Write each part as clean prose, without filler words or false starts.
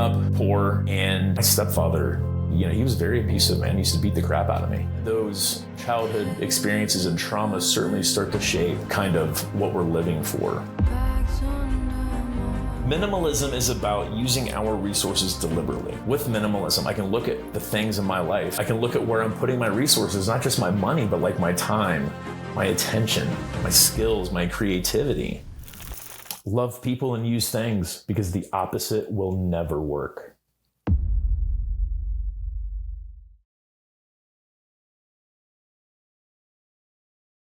up poor, and my stepfather, he was very abusive, man. He used to beat the crap out of me. Those childhood experiences and traumas certainly start to shape kind of what we're living for. Minimalism is about using our resources deliberately. With minimalism, I can look at the things in my life. I can look at where I'm putting my resources, not just my money, but like my time, my attention, my skills, my creativity. Love people and use things, because the opposite will never work.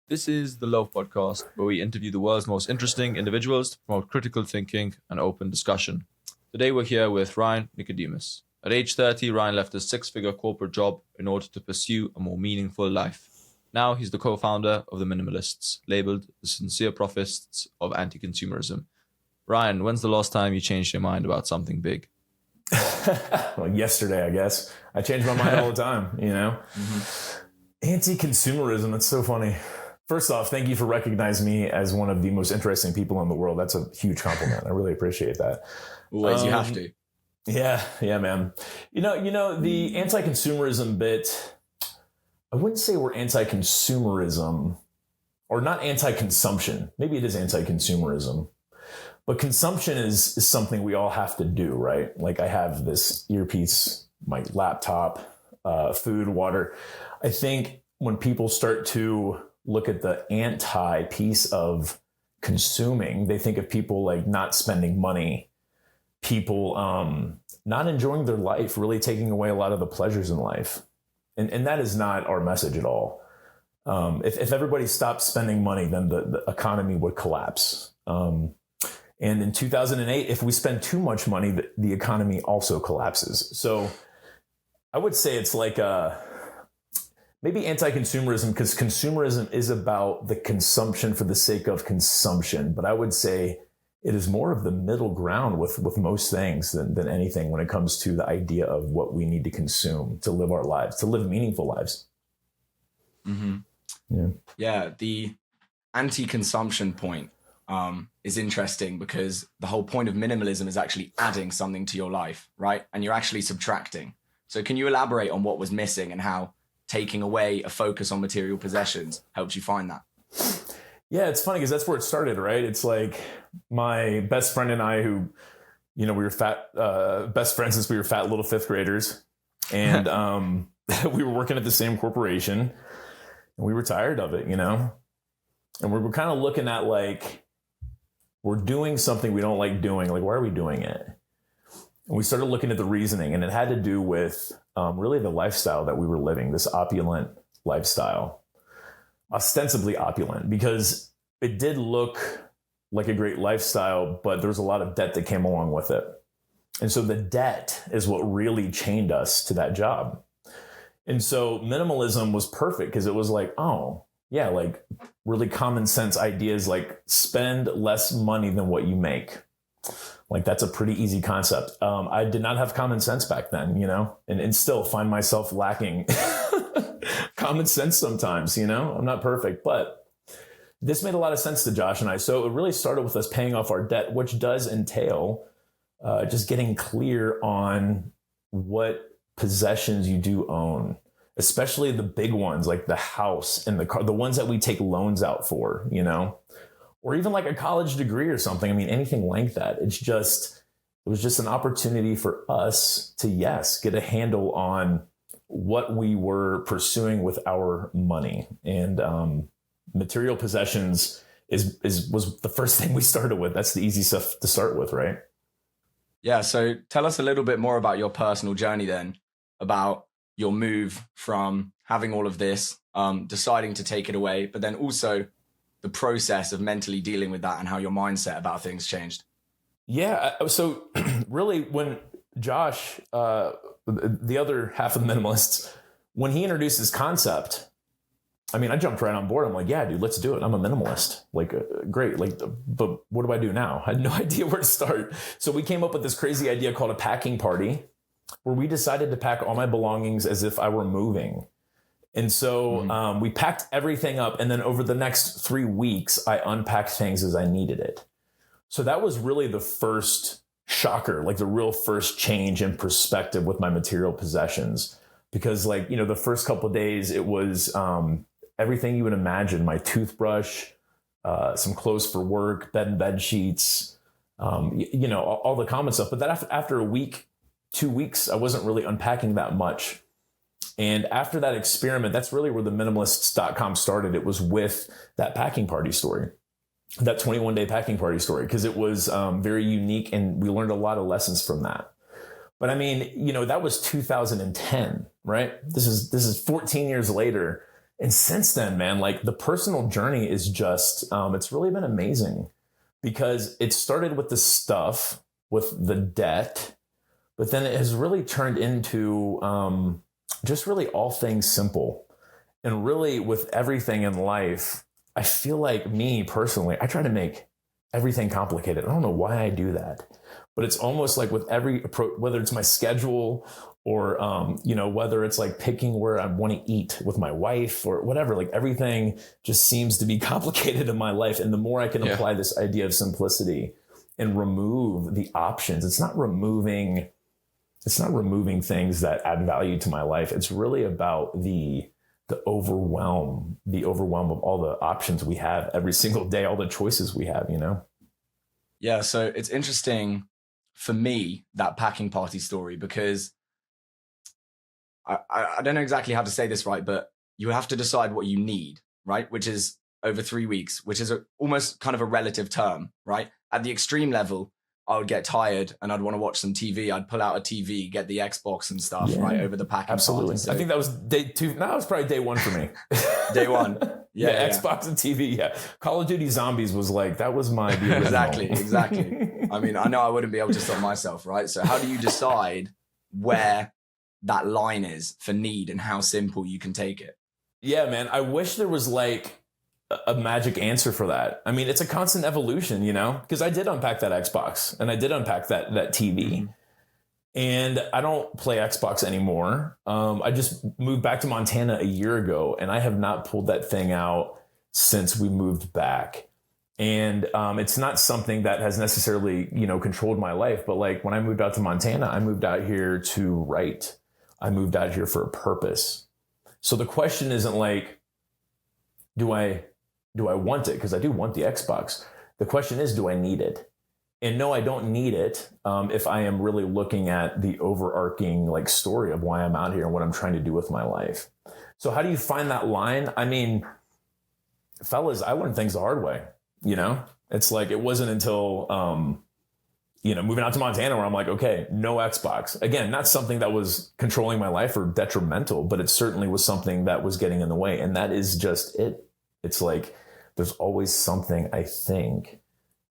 This is the Loaf Podcast, where we interview the world's most interesting individuals to promote critical thinking and open discussion. Today we're here with Ryan Nicodemus. At age 30, Ryan left a six-figure corporate job in order to pursue a more meaningful life. Now he's the co-founder of the Minimalists, labeled the sincere prophets of anti-consumerism. Ryan, when's the last time you changed your mind about something big? Well, yesterday, I guess. I change my mind all the time, Anti-consumerism, that's so funny. First off, thank you for recognizing me as one of the most interesting people in the world. That's a huge compliment. I really appreciate that. Always, you have to. Yeah, man. The anti-consumerism bit, I wouldn't say we're anti-consumerism, or not anti-consumption. Maybe it is anti-consumerism. But consumption is something we all have to do, right? Like I have this earpiece, my laptop, food, water. I think when people start to look at the anti piece of consuming, they think of people like not spending money, people not enjoying their life, really taking away a lot of the pleasures in life. And that is not our message at all. If everybody stopped spending money, then the economy would collapse. And in 2008, if we spend too much money, the economy also collapses. So I would say it's like maybe anti-consumerism, because consumerism is about the consumption for the sake of consumption. But I would say it is more of the middle ground with most things than anything when it comes to the idea of what we need to consume to live our lives, to live meaningful lives. Mm-hmm. Yeah, the anti-consumption point is interesting, because the whole point of minimalism is actually adding something to your life, right? And you're actually subtracting. So can you elaborate on what was missing and how taking away a focus on material possessions helped you find that? Yeah, it's funny because that's where it started, right? It's like my best friend and I, who, we were best friends since we were fat little fifth graders. And we were working at the same corporation, and we were tired of it, And we were kind of looking at like, we're doing something we don't like doing. Like, why are we doing it? And we started looking at the reasoning, and it had to do with really the lifestyle that we were living, this opulent lifestyle, ostensibly opulent, because it did look like a great lifestyle, but there was a lot of debt that came along with it. And so the debt is what really chained us to that job. And so minimalism was perfect, because it was like, oh, yeah, like really common sense ideas, like spend less money than what you make. Like that's a pretty easy concept. I did not have common sense back then, and still find myself lacking common sense sometimes, I'm not perfect, but this made a lot of sense to Josh and I. So it really started with us paying off our debt, which does entail just getting clear on what possessions you do own, especially the big ones like the house and the car, the ones that we take loans out for, or even like a college degree or something. I mean, anything like that. It was just an opportunity for us to, get a handle on what we were pursuing with our money. And material possessions was the first thing we started with. That's the easy stuff to start with, right? Yeah. So tell us a little bit more about your personal journey then, about your move from having all of this, deciding to take it away, but then also the process of mentally dealing with that and how your mindset about things changed. Yeah. So really when Josh, the other half of the Minimalists, when he introduced this concept, I mean, I jumped right on board. I'm like, yeah, dude, let's do it. I'm a minimalist. Like, great. Like, but what do I do now? I had no idea where to start. So we came up with this crazy idea called a packing party, where we decided to pack all my belongings as if I were moving. And so we packed everything up. And then over the next 3 weeks, I unpacked things as I needed it. So that was really the first shocker, like the real first change in perspective with my material possessions. Because like, the first couple of days, it was everything you would imagine: my toothbrush, some clothes for work, bed sheets, all the common stuff. But then after a week, 2 weeks, I wasn't really unpacking that much. And after that experiment, that's really where the minimalists.com started. It was with that packing party story, that 21-day packing party story, because it was very unique, and we learned a lot of lessons from that. But I mean, that was 2010, right? This is 14 years later. And since then, man, like the personal journey is just, it's really been amazing, because it started with the stuff, with the debt, but then it has really turned into just really all things simple. And really with everything in life, I feel like, me personally, I try to make everything complicated. I don't know why I do that, but it's almost like with every approach, whether it's my schedule or, whether it's like picking where I want to eat with my wife or whatever, like everything just seems to be complicated in my life. And the more I can apply this idea of simplicity and remove the options, it's not removing things that add value to my life. It's really about the overwhelm of all the options we have every single day, all the choices we have, Yeah. So it's interesting for me, that packing party story, because I don't know exactly how to say this right, but you have to decide what you need, right? Which is over 3 weeks, which is almost kind of a relative term, right? At the extreme level, I would get tired and I'd want to watch some TV. I'd pull out a TV, get the Xbox and stuff, right, over the packing Absolutely. party. So, I think that was day 2. No, it was probably day 1 for me. Day 1. Yeah, Xbox and TV. Yeah. Call of Duty Zombies was like, that was my Exactly. I mean, I know I wouldn't be able to stop myself, right? So how do you decide where that line is for need and how simple you can take it? Yeah, man. I wish there was like a magic answer for that. I mean, it's a constant evolution, because I did unpack that Xbox and I did unpack that TV. Mm-hmm. And I don't play Xbox anymore. I just moved back to Montana a year ago, and I have not pulled that thing out since we moved back. And it's not something that has necessarily, controlled my life. But like when I moved out to Montana, I moved out here to write. I moved out here for a purpose. So the question isn't like, do I want it? Because I do want the Xbox. The question is, do I need it? And no, I don't need it if I am really looking at the overarching like story of why I'm out here and what I'm trying to do with my life. So how do you find that line? I mean, fellas, I learned things the hard way. It's like, it wasn't until, moving out to Montana where I'm like, okay, no Xbox. Again, not something that was controlling my life or detrimental, but it certainly was something that was getting in the way. And that is just it. It's like, there's always something, I think,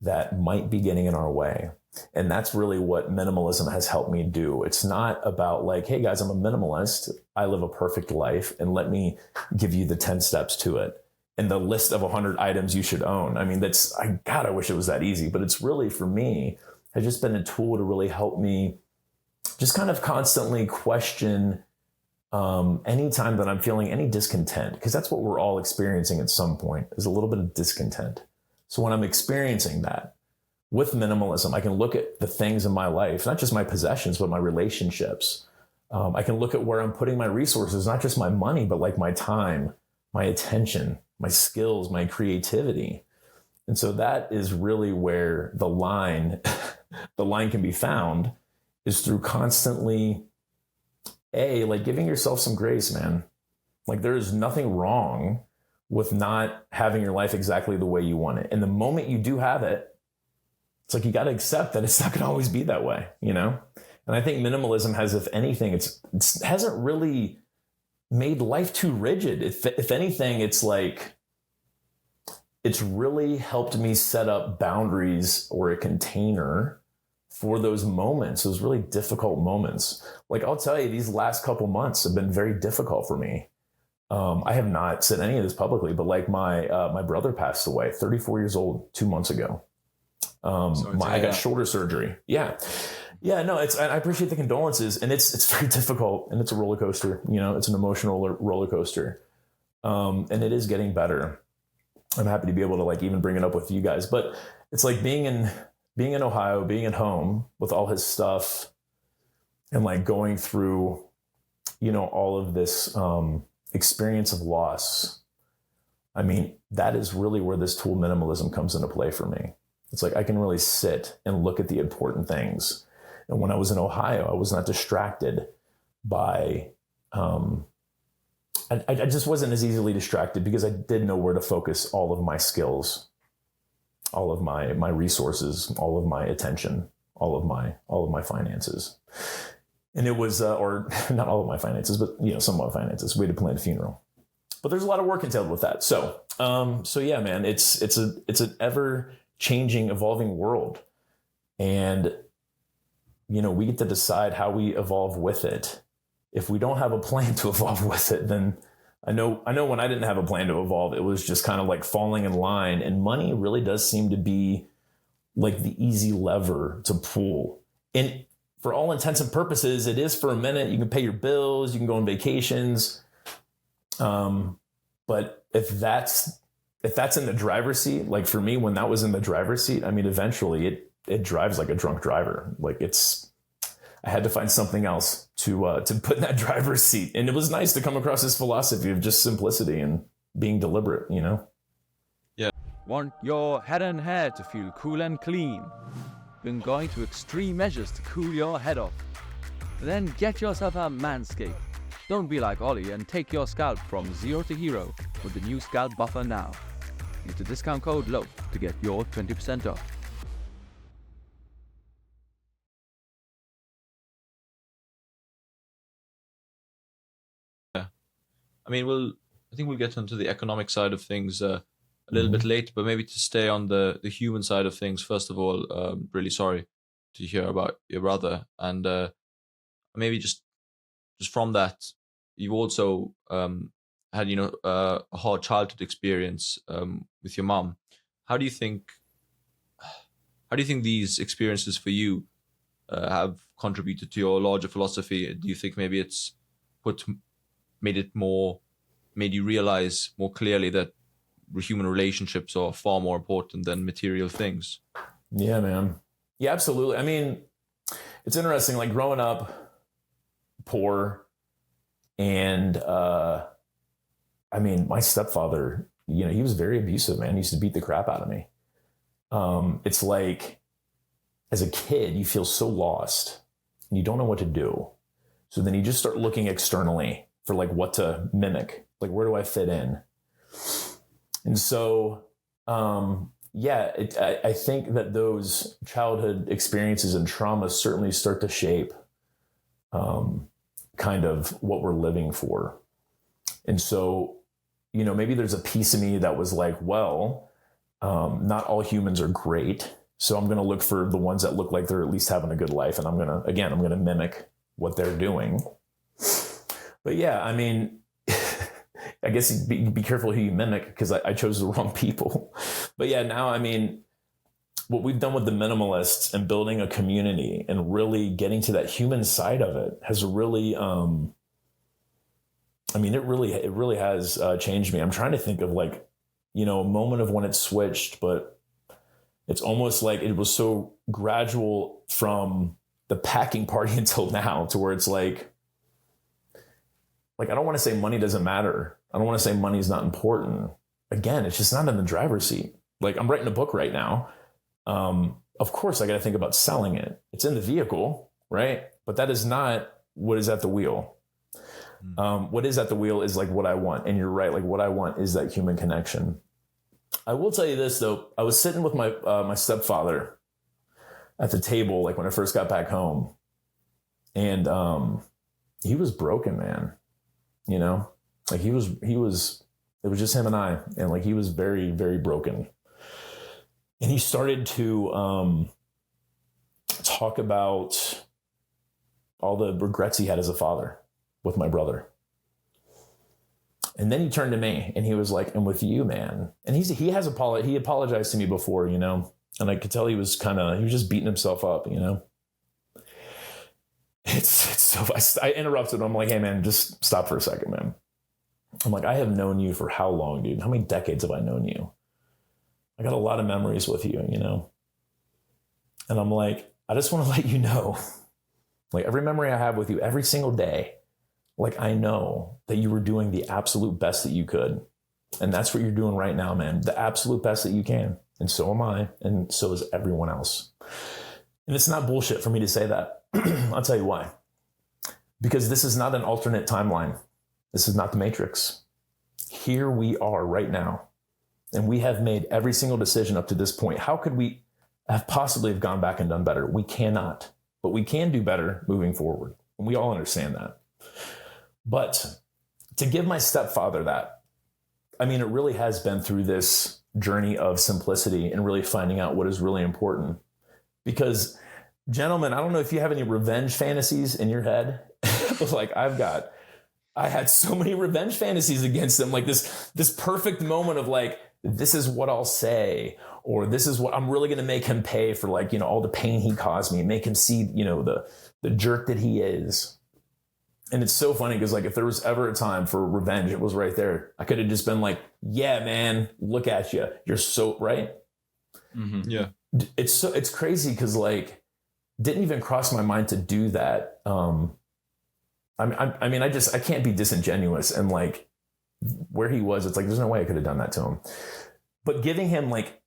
that might be getting in our way. And that's really what minimalism has helped me do. It's not about like, hey guys, I'm a minimalist. I live a perfect life, and let me give you the 10 steps to it and the list of 100 items you should own. I mean, I wish it was that easy, but it's really, for me, has just been a tool to really help me just kind of constantly question anytime that I'm feeling any discontent, because that's what we're all experiencing at some point, is a little bit of discontent. So when I'm experiencing that with minimalism, I can look at the things in my life, not just my possessions, but my relationships. I can look at where I'm putting my resources, not just my money, but like my time, my attention, my skills, my creativity. And so that is really where the line can be found, is through constantly, like giving yourself some grace, man. Like there is nothing wrong with not having your life exactly the way you want it. And the moment you do have it, it's like, you got to accept that it's not going to always be that way, And I think minimalism has, if anything, it hasn't really made life too rigid. If anything, it's like, it's really helped me set up boundaries or a container for those moments, those really difficult moments. Like I'll tell you, these last couple months have been very difficult for me. I have not said any of this publicly, but like my brother passed away, 34 years old, 2 months ago. I got shoulder surgery. Yeah. No, I appreciate the condolences, and it's very difficult, and it's a roller coaster. It's an emotional roller coaster. And it is getting better. I'm happy to be able to like even bring it up with you guys, but it's like being in being in Ohio, being at home with all his stuff and like going through, you know, all of this experience of loss. I mean, that is really where this tool minimalism comes into play for me. It's like I can really sit and look at the important things. And when I was in Ohio, I was not distracted by, I just wasn't as easily distracted because I did know where to focus all of my skills, all of my resources, all of my attention, all of my finances. And it was, or not all of my finances, but you know, some of my finances. We had to plan a funeral, but there's a lot of work entailed with that. So yeah, man, it's an ever changing, evolving world, and you know, we get to decide how we evolve with it. If we don't have a plan to evolve with it, then I know when I didn't have a plan to evolve, it was just kind of like falling in line. And money really does seem to be like the easy lever to pull. And for all intents and purposes, it is for a minute. You can pay your bills, you can go on vacations. But if that's in the driver's seat, like for me, when that was in the driver's seat, I mean, eventually it drives like a drunk driver. Like I had to find something else to put in that driver's seat. And it was nice to come across this philosophy of just simplicity and being deliberate, you know? Yeah. Want your head and hair to feel cool and clean? Been going to extreme measures to cool your head off? Then get yourself a Manscaped. Don't be like Ollie and take your scalp from 0 to hero with the new scalp buffer now. Use the discount code LOAF to get your 20% off. I mean, I think we'll get into the economic side of things a little bit later, but maybe to stay on the human side of things. First of all, really sorry to hear about your brother, and maybe just from that, you also had, you know, a hard childhood experience with your mom. How do you think these experiences for you have contributed to your larger philosophy? Do you think maybe it's made you realize more clearly that human relationships are far more important than material things? Yeah, man. Yeah, absolutely. I mean, it's interesting, like growing up poor and, I mean, my stepfather, you know, he was very abusive, man. He used to beat the crap out of me. It's like, as a kid, you feel so lost and you don't know what to do. So then you just start looking externally for like what to mimic, like where do I fit in? And so, I think that those childhood experiences and traumas certainly start to shape kind of what we're living for. And so, you know, maybe there's a piece of me that was like, well, not all humans are great. So I'm going to look for the ones that look like they're at least having a good life. And I'm going to mimic what they're doing. But yeah, I mean, I guess be careful who you mimic, because I chose the wrong people. But yeah, now, I mean, what we've done with the minimalists and building a community and really getting to that human side of it has really, it really has changed me. I'm trying to think of like, you know, a moment of when it switched, but it's almost like it was so gradual from the packing party until now, to where it's like I don't want to say money doesn't matter. I don't want to say money is not important. Again, it's just not in the driver's seat. Like, I'm writing a book right now. Of course, I got to think about selling it. It's in the vehicle, right? But that is not what is at the wheel. What is at the wheel is like what I want. And you're right. Like, what I want is that human connection. I will tell you this though. I was sitting with my stepfather at the table, like when I first got back home, and he was broken, man. You know, like it was it was just him and I, and like he was very, very broken. And he started to talk about all the regrets he had as a father with my brother. And then he turned to me and he was like, "And with you, man." And he apologized to me before, you know, and I could tell he was just beating himself up, you know. It's so, I interrupted him. I'm like, "Hey man, just stop for a second, man." I'm like, "I have known you for how long, dude? How many decades have I known you? I got a lot of memories with you, you know?" And I'm like, I just want to let you know, like every memory I have with you every single day, like I know that you were doing the absolute best that you could. And that's what you're doing right now, man. The absolute best that you can. And so am I. And so is everyone else. And it's not bullshit for me to say that. I'll tell you why. Because this is not an alternate timeline. This is not the Matrix. Here we are right now. And we have made every single decision up to this point. How could we have possibly have gone back and done better? We cannot. But we can do better moving forward. And we all understand that. But to give my stepfather that, I mean, it really has been through this journey of simplicity and really finding out what is really important. Because, gentlemen, I don't know if you have any revenge fantasies in your head, but like I had so many revenge fantasies against them, like this perfect moment of like, this is what I'll say, or this is what I'm really going to make him pay for, like, you know, all the pain he caused me, make him see, you know, the jerk that he is. And it's so funny because like if there was ever a time for revenge, it was right there. I could have just been like, yeah, man, look at you. You're so right. Mm-hmm. Yeah. It's crazy because like didn't even cross my mind to do that. I mean, I can't be disingenuous, and like where he was, it's like, there's no way I could have done that to him. But giving him like,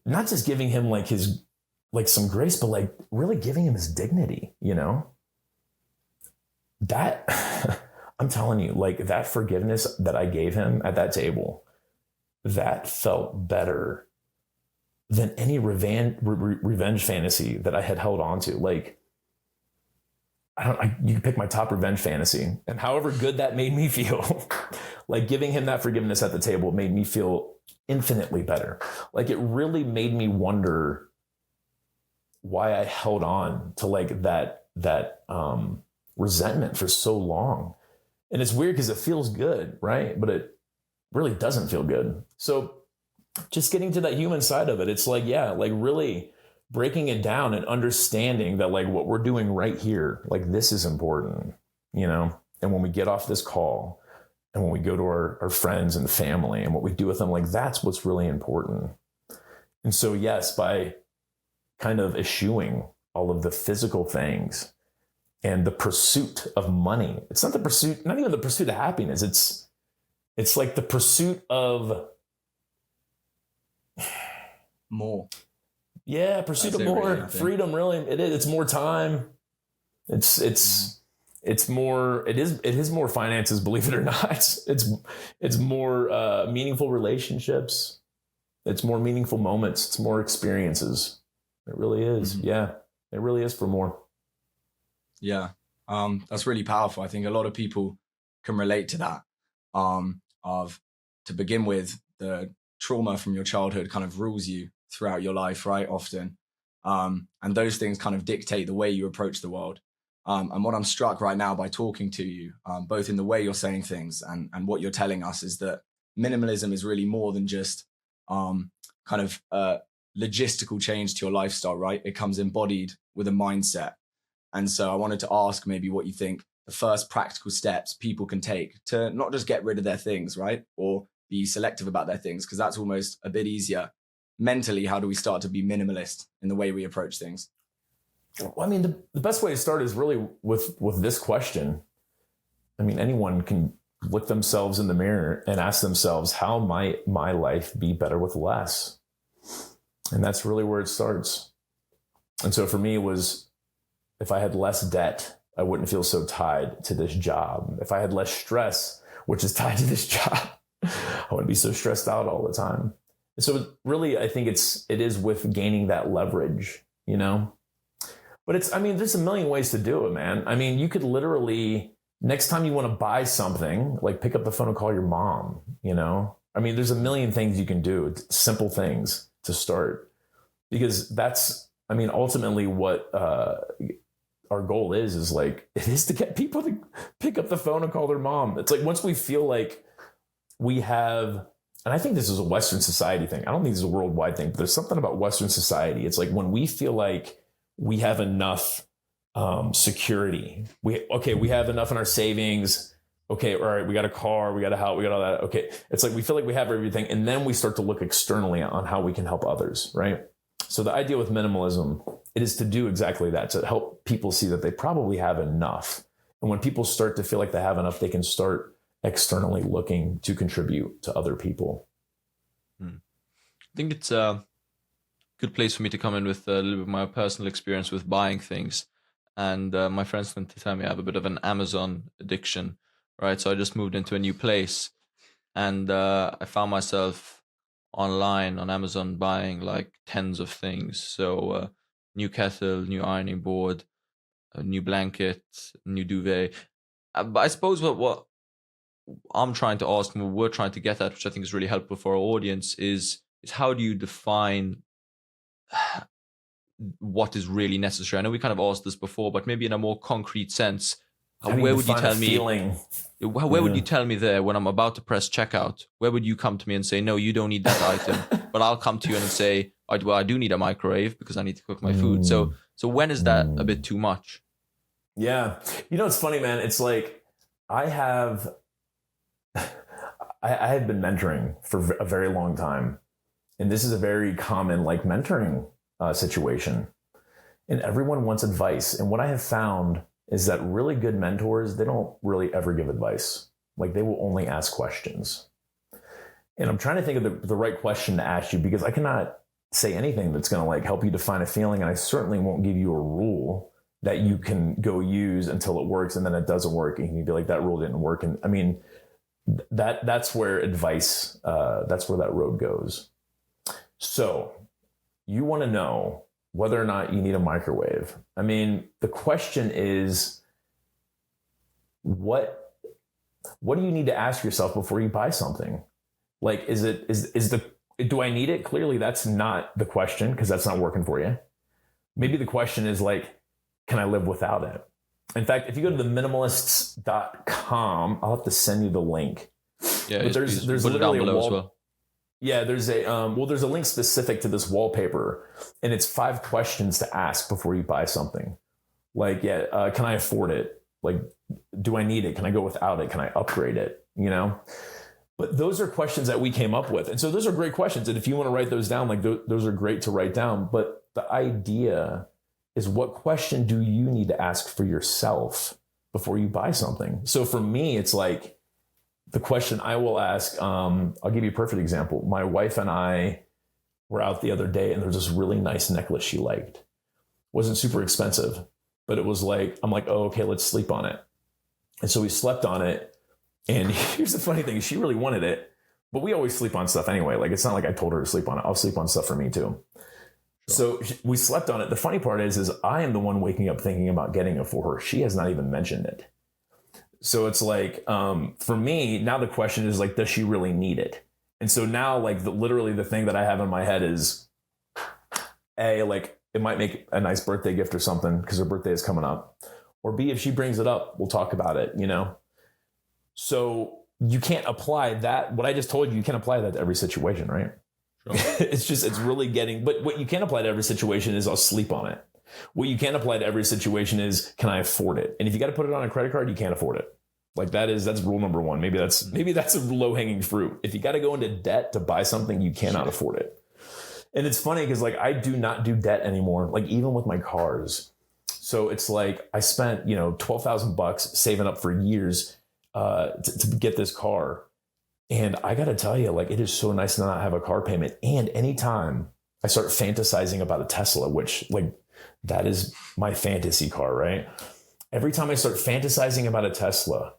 not just giving him like his, like some grace, but like really giving him his dignity, you know? That, I'm telling you, like that forgiveness that I gave him at that table, that felt better than any revenge fantasy that I had held on to. Like, you can pick my top revenge fantasy, and however good that made me feel, like giving him that forgiveness at the table made me feel infinitely better. Like it really made me wonder why I held on to like that resentment for so long. And it's weird because it feels good, right? But it really doesn't feel good. So just getting to that human side of it, it's like, yeah, like really breaking it down and understanding that like what we're doing right here, like this is important, you know? And when we get off this call and when we go to our friends and family and what we do with them, like that's what's really important. And so, yes, by kind of eschewing all of the physical things and the pursuit of money, it's not the pursuit, not even the pursuit of happiness. It's like the pursuit of more. Yeah, pursuit of more really, freedom. Really, it is. It's more time. It's more. It is more finances. Believe it or not, it's more meaningful relationships. It's more meaningful moments. It's more experiences. It really is. Mm-hmm. Yeah, it really is for more. Yeah, that's really powerful. I think a lot of people can relate to that. Of to begin with, the trauma from your childhood kind of rules you throughout your life, right? Often. And those things kind of dictate the way you approach the world. And what I'm struck right now by talking to you, both in the way you're saying things and what you're telling us, is that minimalism is really more than just kind of logistical change to your lifestyle, right? It comes embodied with a mindset. And so I wanted to ask maybe what you think the first practical steps people can take to not just get rid of their things, right? Or be selective about their things, because that's almost a bit easier. Mentally, how do we start to be minimalist in the way we approach things? Well, I mean, the best way to start is really with this question. I mean, anyone can look themselves in the mirror and ask themselves, how might my life be better with less? And that's really where it starts. And so for me, it was, if I had less debt, I wouldn't feel so tied to this job. If I had less stress, which is tied to this job, I wouldn't be so stressed out all the time. So really, I think it is with gaining that leverage, you know? But there's a million ways to do it, man. I mean, you could literally, next time you want to buy something, like pick up the phone and call your mom, you know? I mean, there's a million things you can do, simple things to start. Because that's, I mean, ultimately what our goal is like, it is to get people to pick up the phone and call their mom. It's like, once we feel like we have, and I think this is a Western society thing. I don't think this is a worldwide thing, but there's something about Western society. It's like when we feel like we have enough security, we have enough in our savings. Okay, all right, we got a car, we got a house, we got all that. Okay, it's like we feel like we have everything, and then we start to look externally on how we can help others, right? So the idea with minimalism, it is to do exactly that, to help people see that they probably have enough. And when people start to feel like they have enough, they can start externally looking to contribute to other people. I think it's a good place for me to come in with a little bit of my personal experience with buying things. And my friends tend to tell me I have a bit of an Amazon addiction, right? So I just moved into a new place, and I found myself online on Amazon buying like tens of things. So new kettle, new ironing board, a new blanket, new duvet. But I suppose what I'm trying to ask and what we're trying to get at, which I think is really helpful for our audience, is how do you define what is really necessary? I know we kind of asked this before, but maybe in a more concrete sense, where would you tell me? Where would you tell me there when I'm about to press checkout? Where would you come to me and say, no, you don't need that item, but I'll come to you and say, well, I do need a microwave because I need to cook my food. So when is that a bit too much? Yeah, it's funny, man. It's like I have been mentoring for a very long time, and this is a very common like mentoring situation, and everyone wants advice. And what I have found is that really good mentors, they don't really ever give advice. Like they will only ask questions. And I'm trying to think of the right question to ask you, because I cannot say anything that's going to like help you define a feeling. And I certainly won't give you a rule that you can go use until it works. And then it doesn't work. And you'd be like, that rule didn't work. And I mean, that's where advice, that's where that road goes. So you want to know whether or not you need a microwave. I mean, the question is, what do you need to ask yourself before you buy something? Like, do I need it? Clearly that's not the question, because that's not working for you. Maybe the question is like, can I live without it? In fact, if you go to the minimalists.com, I'll have to send you the link. Yeah, but there's put it down literally below as well. Yeah, there's a there's a link specific to this wallpaper, and it's 5 questions to ask before you buy something. Like, can I afford it? Like, do I need it? Can I go without it? Can I upgrade it? But those are questions that we came up with, and so those are great questions. And if you want to write those down, like those are great to write down. But the idea is, what question do you need to ask for yourself before you buy something? So for me, it's like, the question I will ask, I'll give you a perfect example. My wife and I were out the other day, and there was this really nice necklace she liked. It wasn't super expensive, but it was like, I'm like, oh, okay, let's sleep on it. And so we slept on it. And here's the funny thing, she really wanted it, but we always sleep on stuff anyway. Like, it's not like I told her to sleep on it. I'll sleep on stuff for me too. Sure. So we slept on it. The funny part is I am the one waking up thinking about getting it for her. She has not even mentioned it. So it's like, for me, now the question is like, does she really need it? And so now, like, literally the thing that I have in my head is, A, like, it might make a nice birthday gift or something because her birthday is coming up. Or B, if she brings it up, we'll talk about it, So you can't apply that. What I just told you can't apply that to every situation, right? Sure. It's really but what you can apply to every situation is, I'll sleep on it. What you can't apply to every situation is, can I afford it? And if you got to put it on a credit card, you can't afford it. Like, that's rule number 1. Maybe that's a low hanging fruit. If you got to go into debt to buy something, you cannot afford it. And it's funny because, like, I do not do debt anymore. Like, even with my cars. So it's like, I spent, $12,000 saving up for years to get this car. And I got to tell you, like, it is so nice to not have a car payment. And anytime I start fantasizing about a Tesla, which, like, that is my fantasy car, right? Every time I start fantasizing about a Tesla,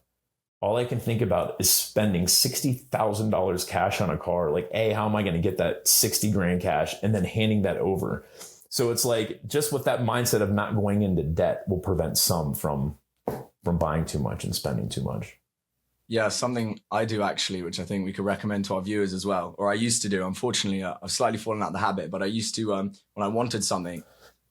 all I can think about is spending $60,000 cash on a car. Like, how am I going to get that 60 grand cash and then handing that over? So it's like, just with that mindset of not going into debt will prevent some from buying too much and spending too much. Yeah, something I do actually, which I think we could recommend to our viewers as well, or I used to do. Unfortunately, I've slightly fallen out of the habit, but I used to, when I wanted something,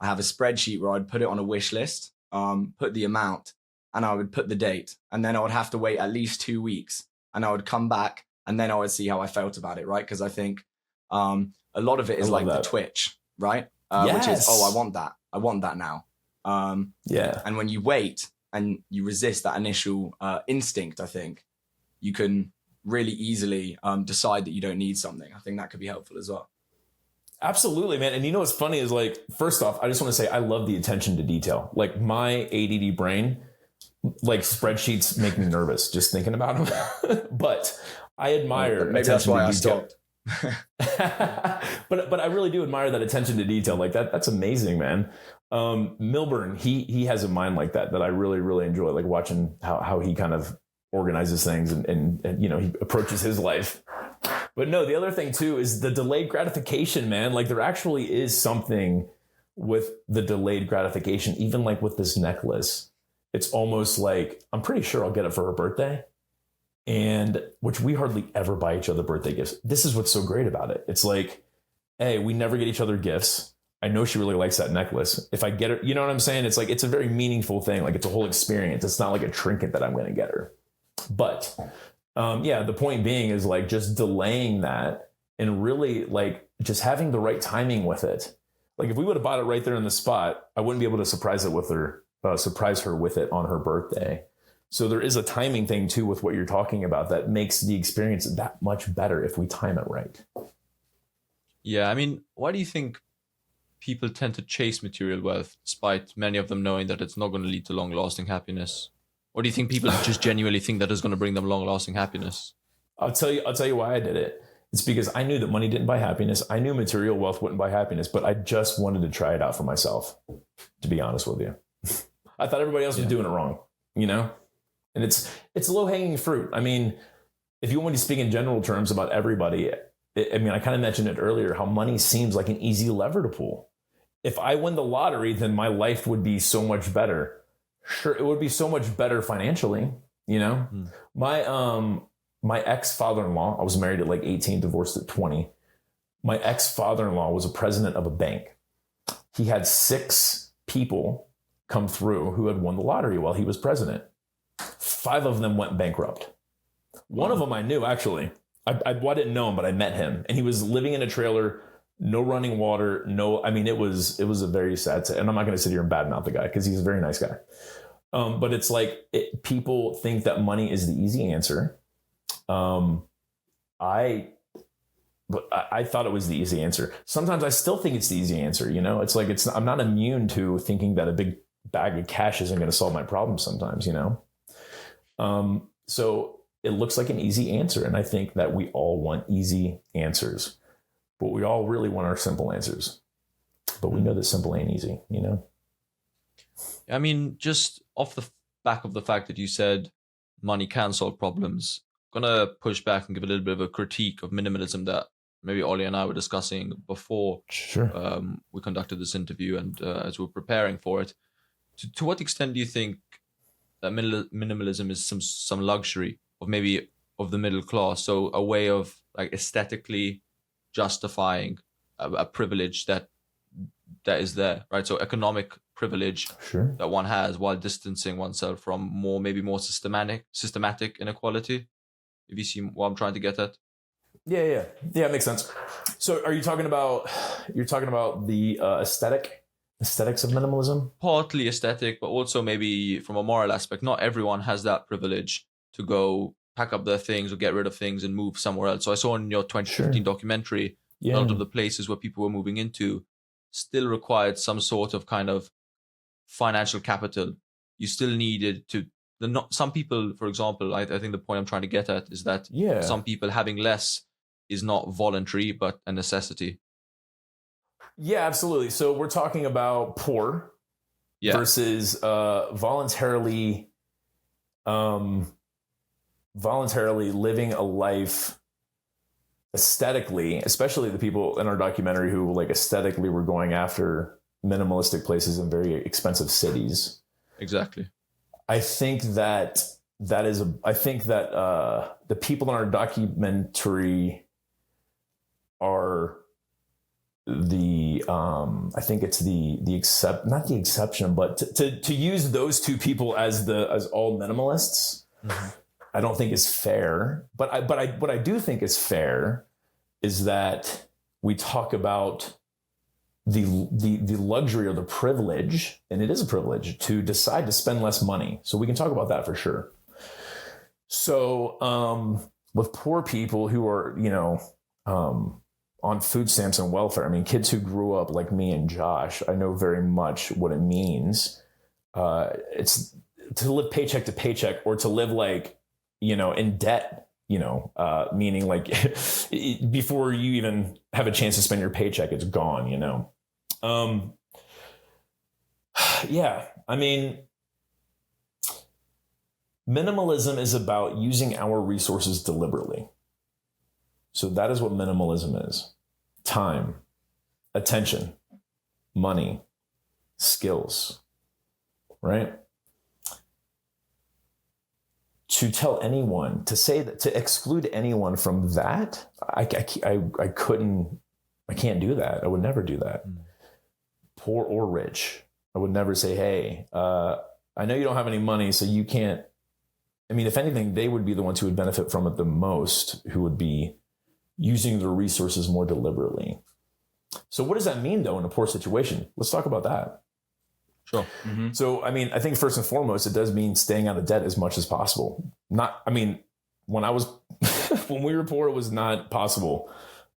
I have a spreadsheet where I'd put it on a wish list, put the amount, and I would put the date, and then I would have to wait at least 2 weeks, and I would come back, and then I would see how I felt about it, right? Because I think a lot of it is like the twitch, right? Yes. Which is, I want that now. Yeah. And when you wait and you resist that initial instinct, I think you can really easily decide that you don't need something. I think that could be helpful as well. Absolutely, man. And you know what's funny is like, first off, I just want to say I love the attention to detail. Like my ADD brain, like spreadsheets make me nervous just thinking about them. But I admire. Maybe that's why I stopped. but I really do admire that attention to detail. Like that's amazing, man. Milburn, he has a mind like that I really, really enjoy, like watching how he kind of organizes things and you know, he approaches his life. But no, the other thing too is the delayed gratification, man. Like there actually is something with the delayed gratification, even like with this necklace. It's almost like, I'm pretty sure I'll get it for her birthday. And which we hardly ever buy each other birthday gifts. This is what's so great about it. It's like, hey, we never get each other gifts. I know she really likes that necklace. If I get her, you know what I'm saying? It's like, it's a very meaningful thing. Like it's a whole experience. It's not like a trinket that I'm going to get her. But yeah, the point being is like just delaying that and really like just having the right timing with it. Like if we would have bought it right there in the spot, I wouldn't be able to surprise her with it on her birthday. So there is a timing thing too with what you're talking about that makes the experience that much better if we time it right. Yeah, I mean, why do you think people tend to chase material wealth despite many of them knowing that it's not going to lead to long-lasting happiness? Or do you think people just genuinely think that it's going to bring them long-lasting happiness? I'll tell you why I did it. It's because I knew that money didn't buy happiness. I knew material wealth wouldn't buy happiness, but I just wanted to try it out for myself, to be honest with you. I thought everybody else was doing it wrong, you know? And it's low-hanging fruit. I mean, if you want to speak in general terms about everybody, I mean, I kind of mentioned it earlier, how money seems like an easy lever to pull. If I win the lottery, then my life would be so much better. Sure, it would be so much better financially, you know? My ex-father-in-law, I was married at like 18, divorced at 20. My ex-father-in-law was a president of a bank. He had 6 people come through who had won the lottery while he was president. 5 of them went bankrupt. One of them I knew, actually. I didn't know him, but I met him. And he was living in a trailer, no running water, I mean, it was a very sad, and I'm not going to sit here and badmouth the guy because he's a very nice guy. But it's like, people think that money is the easy answer. I thought it was the easy answer. Sometimes I still think it's the easy answer. You know, it's like, I'm not immune to thinking that a big bag of cash isn't going to solve my problem sometimes, you know? So it looks like an easy answer. And I think that we all want easy answers, but we all really want our simple answers, but we know that simple ain't easy, you know? I mean, just off the back of the fact that you said money can solve problems, I'm going to push back and give a little bit of a critique of minimalism that maybe Ollie and I were discussing before we conducted this interview and as we were preparing for it. To what extent do you think that minimalism is some luxury of maybe of the middle class? So a way of like aesthetically justifying a privilege that is there, right? So economic privilege that one has while distancing oneself from maybe more systematic inequality. If you see what I'm trying to get at. Yeah, it makes sense. So are you talking about the aesthetics of minimalism? Partly aesthetic, but also maybe from a moral aspect. Not everyone has that privilege to go pack up their things or get rid of things and move somewhere else. So I saw in your 2015 documentary, a lot of the places where people were moving into still required some sort of kind of financial capital. You still needed to. Some people, for example, I think the point I'm trying to get at is that some people having less is not voluntary, but a necessity. Yeah, absolutely. So we're talking about poor versus voluntarily living a life aesthetically, especially the people in our documentary who like aesthetically were going after minimalistic places in very expensive cities. Exactly. I think that the people in our documentary are I think it's not the exception, but to use those two people as all minimalists, I don't think is fair. But what I do think is fair is that we talk about the luxury or the privilege, and it is a privilege to decide to spend less money. So we can talk about that for sure. So with poor people who are, on food stamps and welfare. I mean, kids who grew up like me and Josh, I know very much what it means. It's to live paycheck to paycheck, or to live like, in debt, meaning like before you even have a chance to spend your paycheck, it's gone, Yeah, I mean, minimalism is about using our resources deliberately. So that is what minimalism is. Time, attention, money, skills, right? To tell anyone, to say that, to exclude anyone from that, I can't do that. I would never do that. Poor or rich. I would never say, hey, I know you don't have any money, so you can't. I mean, if anything, they would be the ones who would benefit from it the most, who would be using their resources more deliberately. So what does that mean, though, in a poor situation? Let's talk about that. Sure. Mm-hmm. So, I mean, I think first and foremost, it does mean staying out of debt as much as possible. When we were poor, it was not possible,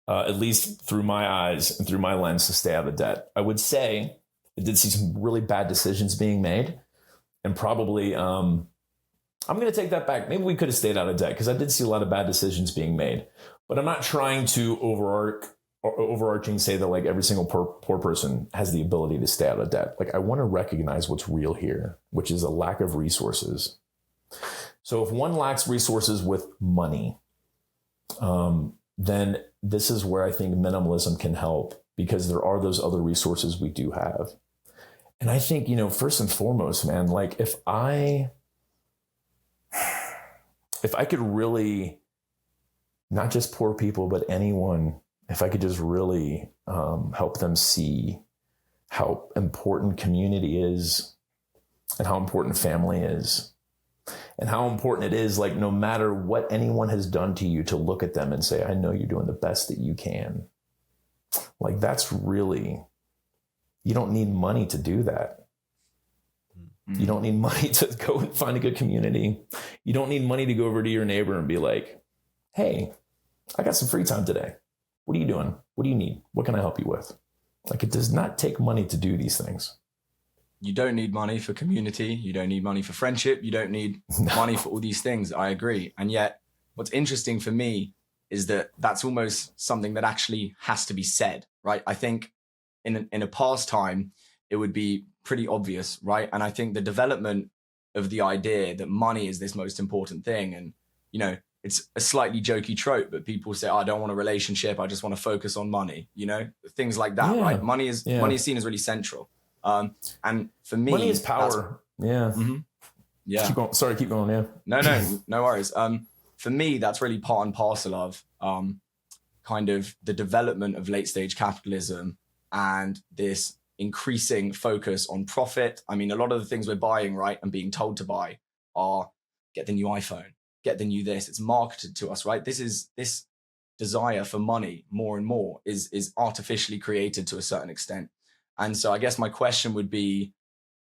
at least through my eyes and through my lens, to stay out of debt. I would say I did see some really bad decisions being made, and probably, I'm going to take that back. Maybe we could have stayed out of debt, because I did see a lot of bad decisions being made. But I'm not trying to overarching say that like every single poor person has the ability to stay out of debt. Like, I want to recognize what's real here, which is a lack of resources. So if one lacks resources with money, then this is where I think minimalism can help, because there are those other resources we do have. And I think, first and foremost, man, like if I could really, not just poor people, but anyone, if I could just really help them see how important community is, and how important family is, and how important it is, like, no matter what anyone has done to you, to look at them and say, I know you're doing the best that you can. Like, that's really, you don't need money to do that. You don't need money to go and find a good community. You don't need money to go over to your neighbor and be like, hey, I got some free time today. What are you doing? What do you need? What can I help you with? Like, it does not take money to do these things. You don't need money for community. You don't need money for friendship. You don't need money for all these things. I agree. And yet what's interesting for me is that that's almost something that actually has to be said, right? I think in a past time, it would be pretty obvious, right? And I think the development of the idea that money is this most important thing, and, it's a slightly jokey trope, but people say, I don't want a relationship, I just want to focus on money, things like that, right? Money is seen as really central. And for me, money is power. Yeah. Mm-hmm. Yeah. Keep going. Yeah. No worries. For me, that's really part and parcel of kind of the development of late stage capitalism and this increasing focus on profit. I mean, a lot of the things we're buying, right, and being told to buy are get the new iPhone, get the new this. It's marketed to us, right? This desire for money more and more is artificially created to a certain extent. And so I guess my question would be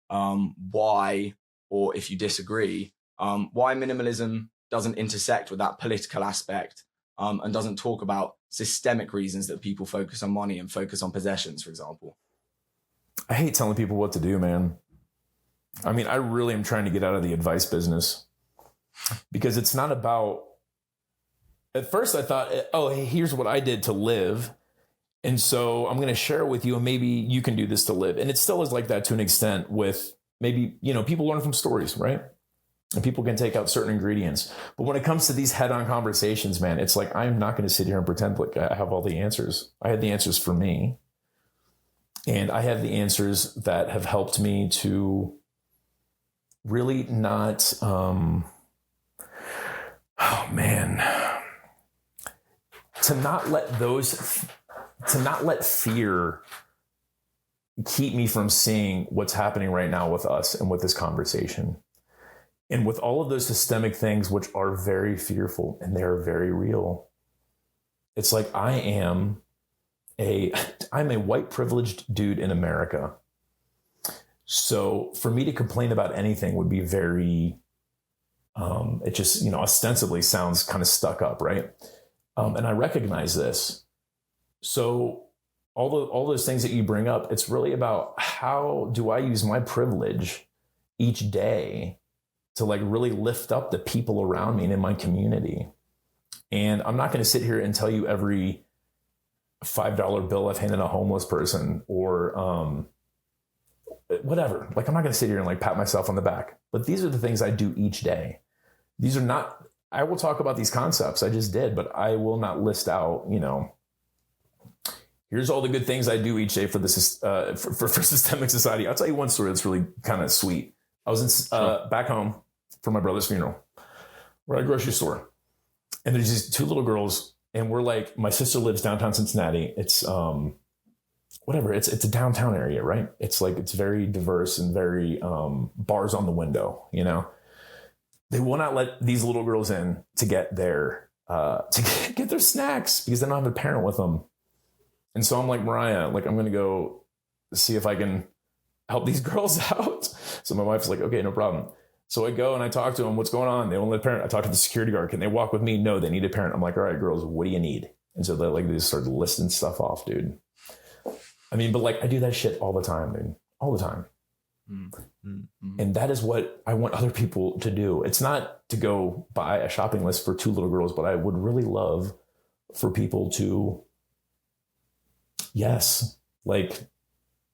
why, or if you disagree, why minimalism doesn't intersect with that political aspect and doesn't talk about systemic reasons that people focus on money and focus on possessions, for example. I hate telling people what to do, man. I mean, I really am trying to get out of the advice business, because it's not about, at first I thought, oh, hey, here's what I did to live, and so I'm going to share it with you, and maybe you can do this to live. And it still is like that to an extent with maybe, people learn from stories, right? And people can take out certain ingredients. But when it comes to these head-on conversations, man, it's like, I'm not going to sit here and pretend like I have all the answers. I had the answers for me. And I have the answers that have helped me to really not, to not let fear keep me from seeing what's happening right now with us and with this conversation. And with all of those systemic things, which are very fearful and they are very real. It's like, I'm a white privileged dude in America. So for me to complain about anything would be very, it just, ostensibly sounds kind of stuck up, right? And I recognize this. So all those things that you bring up, it's really about how do I use my privilege each day to like really lift up the people around me and in my community. And I'm not going to sit here and tell you every $5 bill I've handed a homeless person or whatever. Like, I'm not going to sit here and like pat myself on the back, but these are the things I do each day. These are not, I will talk about these concepts. I just did, but I will not list out, you know, here's all the good things I do each day for this, for systemic society. I'll tell you one story that's really kind of sweet. I was back home for my brother's funeral. We're at a grocery store, and there's these two little girls, and we're like, my sister lives downtown Cincinnati. It's whatever. It's a downtown area, right? It's like, it's very diverse and very bars on the window. You know, they will not let these little girls in to get their get their snacks because they don't have a parent with them. And so I'm like, Mariah, like, I'm going to go see if I can help these girls out. So my wife's like, okay, no problem. So I go and I talk to them. What's going on? They don't let a parent. I talk to the security guard. Can they walk with me? No, they need a parent. I'm like, all right, girls, what do you need? And so they just started listing stuff off, dude. I mean, but like, I do that shit all the time, dude, all the time. Mm-hmm. And that is what I want other people to do. It's not to go buy a shopping list for two little girls, but I would really love for people to, yes, like,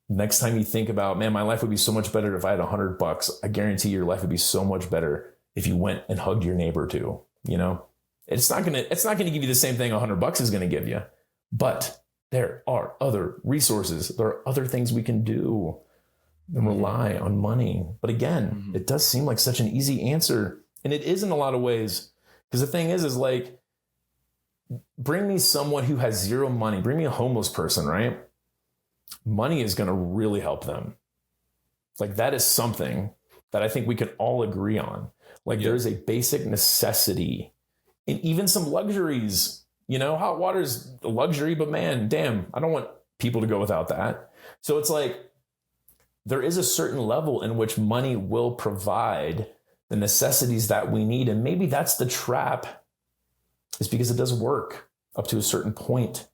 next time you think about, man, my life would be so much better if I had $100. I guarantee your life would be so much better if you went and hugged your neighbor too. You know, it's not gonna give you the same thing $100 is gonna give you, but there are other resources. There are other things we can do than rely on money. But again, it does seem like such an easy answer, and it is in a lot of ways. Because the thing is like, bring me someone who has zero money. Bring me a homeless person, right? Money is going to really help them. Like, that is something that I think we can all agree on. Like, there is a basic necessity and even some luxuries. You know, hot water is a luxury, but man, damn, I don't want people to go without that. So it's like, there is a certain level in which money will provide the necessities that we need. And maybe that's the trap, is because it does work up to a certain point.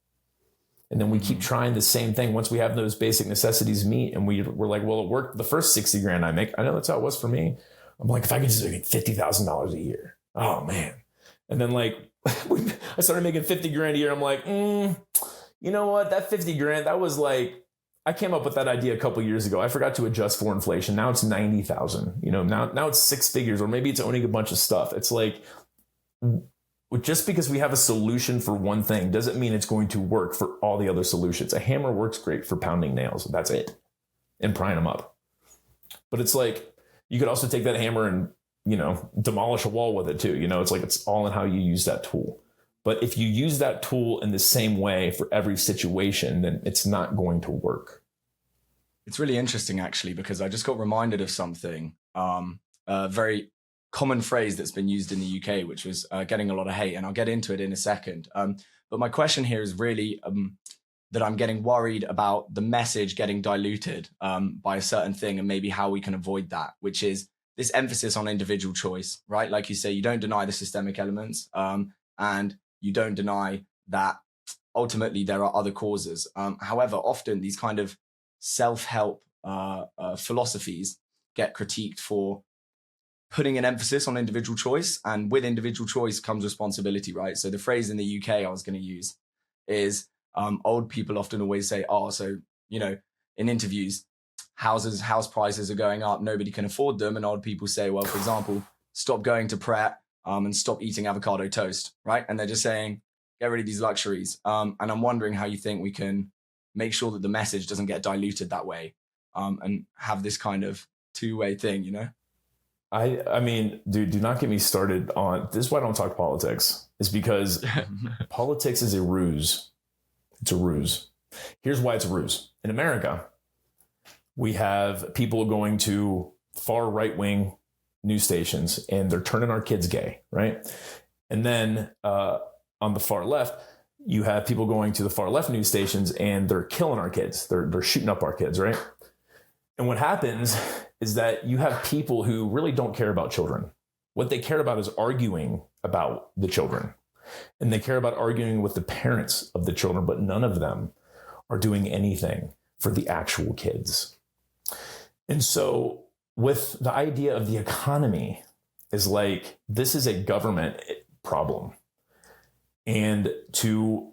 And then we keep trying the same thing once we have those basic necessities meet. And we're like, well, it worked the first 60 grand I make. I know that's how it was for me. I'm like, if I could just make $50,000 a year, oh man. And then like, I started making 50 grand a year. I'm like, you know what? That 50 grand, that was like, I came up with that idea a couple of years ago. I forgot to adjust for inflation. Now it's 90,000, you know, now it's six figures, or maybe it's owning a bunch of stuff. It's like, just because we have a solution for one thing doesn't mean it's going to work for all the other solutions. A hammer works great for pounding nails. That's it. And prying them up. But it's like, you could also take that hammer and, you know, demolish a wall with it too. You know, it's like, it's all in how you use that tool. But if you use that tool in the same way for every situation, then it's not going to work. It's really interesting, actually, because I just got reminded of something, a very common phrase that's been used in the UK, which was getting a lot of hate. And I'll get into it in a second. But my question here is really that I'm getting worried about the message getting diluted by a certain thing, and maybe how we can avoid that, which is this emphasis on individual choice, right? Like you say, you don't deny the systemic elements, and you don't deny that ultimately there are other causes. However, often these kind of self-help philosophies get critiqued for putting an emphasis on individual choice, and with individual choice comes responsibility, right? So the phrase in the UK I was going to use is old people often always say, oh, so, you know, in interviews, house prices are going up, nobody can afford them. And old people say, well, for example, stop going to Pret and stop eating avocado toast, right? And they're just saying, get rid of these luxuries. And I'm wondering how you think we can make sure that the message doesn't get diluted that way, and have this kind of two-way thing, you know? I mean, dude, do not get me started on this. Is why I don't talk politics, is because politics is a ruse. It's a ruse. Here's why it's a ruse. In America, we have people going to far right-wing news stations and they're turning our kids gay, right? And then on the far left, you have people going to the far left news stations and they're killing our kids. They're shooting up our kids, right? And what happens is that you have people who really don't care about children. What they care about is arguing about the children. And they care about arguing with the parents of the children, but none of them are doing anything for the actual kids. And so with the idea of the economy is like, this is a government problem. And to